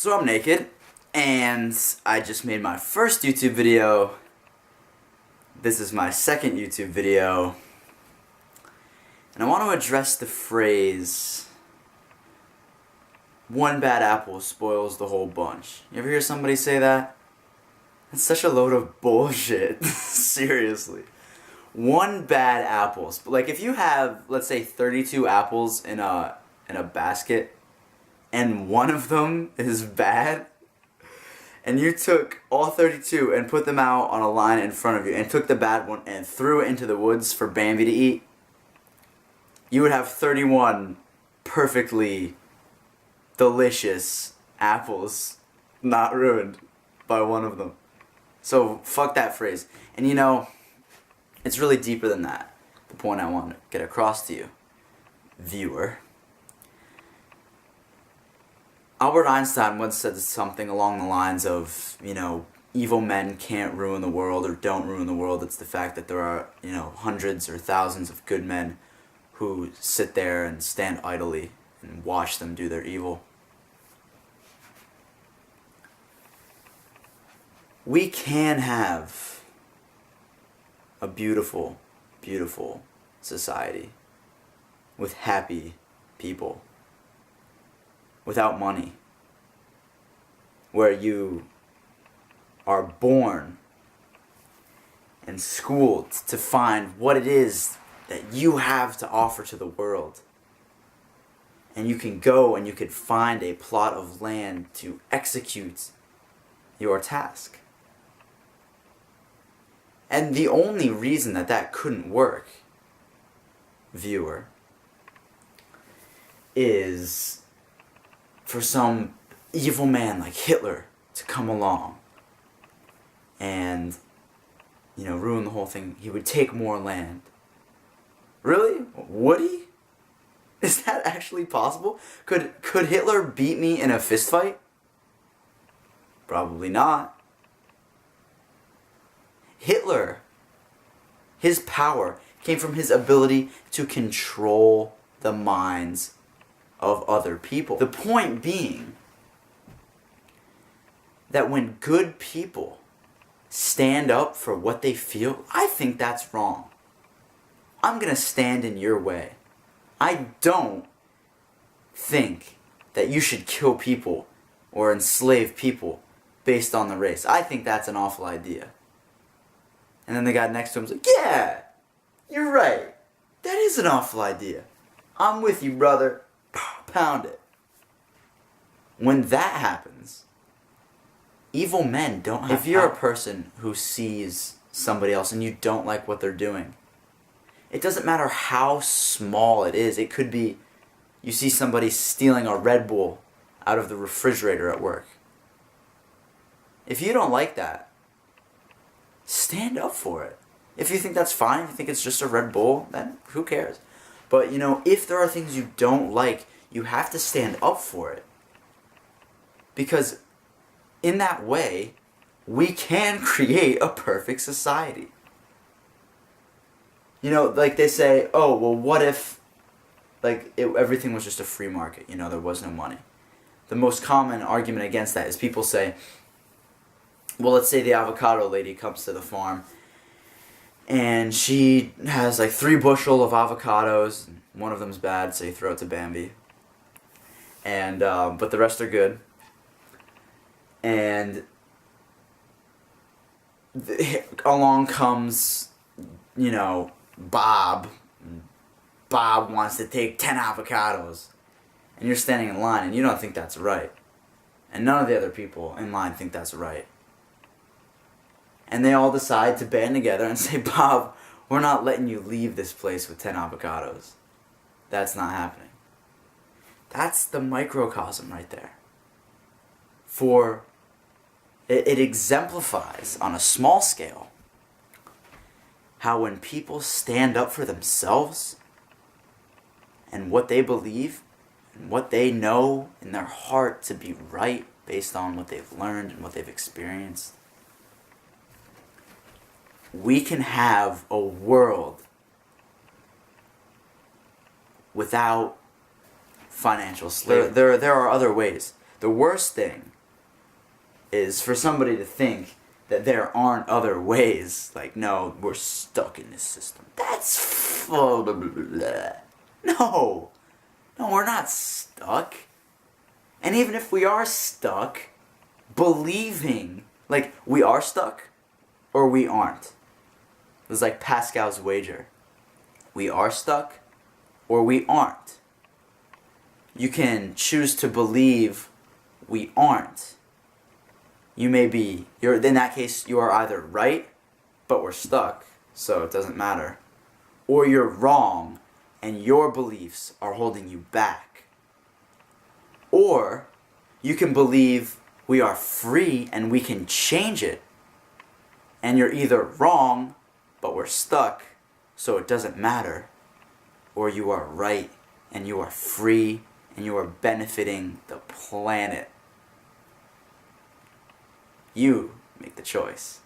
So I'm naked, and I just made my first YouTube video. This is my second YouTube video, and I want to address the phrase, one bad apple spoils the whole bunch. You ever hear somebody say that? It's such a load of bullshit. Seriously. One bad apple. Like if you have, let's say, 32 apples in a basket, and one of them is bad, and you took all 32 and put them out on a line in front of you, and took the bad one and threw it into the woods for Bambi to eat, you would have 31 perfectly delicious apples not ruined by one of them. So fuck that phrase. And you know, it's really deeper than that. The point I want to get across to you, viewer. Albert Einstein once said something along the lines of, you know, evil men can't ruin the world or don't ruin the world. It's the fact that there are, you know, hundreds or thousands of good men who sit there and stand idly and watch them do their evil. We can have a beautiful, beautiful society with happy people, without money, where you are born and schooled to find what it is that you have to offer to the world. And you can go and you can find a plot of land to execute your task. And the only reason that that couldn't work, viewer, is for some evil man like Hitler to come along and, you know, ruin the whole thing. He would take more land. Really? Would he? Is that actually possible? Could Hitler beat me in a fist fight? Probably not. Hitler, his power came from his ability to control the minds of other people. The point being that when good people stand up for what they feel, I think that's wrong. I'm gonna stand in your way. I don't think that you should kill people or enslave people based on the race. I think that's an awful idea. And then the guy next to him's like, yeah, you're right. That is an awful idea. I'm with you, brother. Pound it. When that happens, evil men don't have... If you're a person who sees somebody else and you don't like what they're doing, it doesn't matter how small it is. It could be you see somebody stealing a Red Bull out of the refrigerator at work. If you don't like that, stand up for it. If you think that's fine, if you think it's just a Red Bull, then who cares? But, you know, if there are things you don't like, you have to stand up for it. Because in that way, we can create a perfect society. You know, like they say, oh, well, what if, like, everything was just a free market, you know, there was no money. The most common argument against that is people say, well, let's say the avocado lady comes to the farm, and she has like 3 bushel of avocados, one of them's bad, so you throw it to Bambi, and, but the rest are good, and along comes, you know, Bob wants to take 10 avocados, and you're standing in line and you don't think that's right, and none of the other people in line think that's right, and they all decide to band together and say, Bob, we're not letting you leave this place with 10 avocados. That's not happening. That's the microcosm right there. For it exemplifies on a small scale how when people stand up for themselves and what they believe and what they know in their heart to be right based on what they've learned and what they've experienced, we can have a world without financial slavery. There are other ways. The worst thing is for somebody to think that there aren't other ways. Like, no, we're stuck in this system. That's full of blah. No, we're not stuck. And even if we are stuck, believing, like, we are stuck or we aren't. It was like Pascal's wager. We are stuck or we aren't. You can choose to believe we aren't. You may be, in that case, you are either right, but we're stuck, so it doesn't matter. Or you're wrong, and your beliefs are holding you back. Or you can believe we are free and we can change it. And you're either wrong, but we're stuck, so it doesn't matter. Or you are right and you are free and you are benefiting the planet. You make the choice.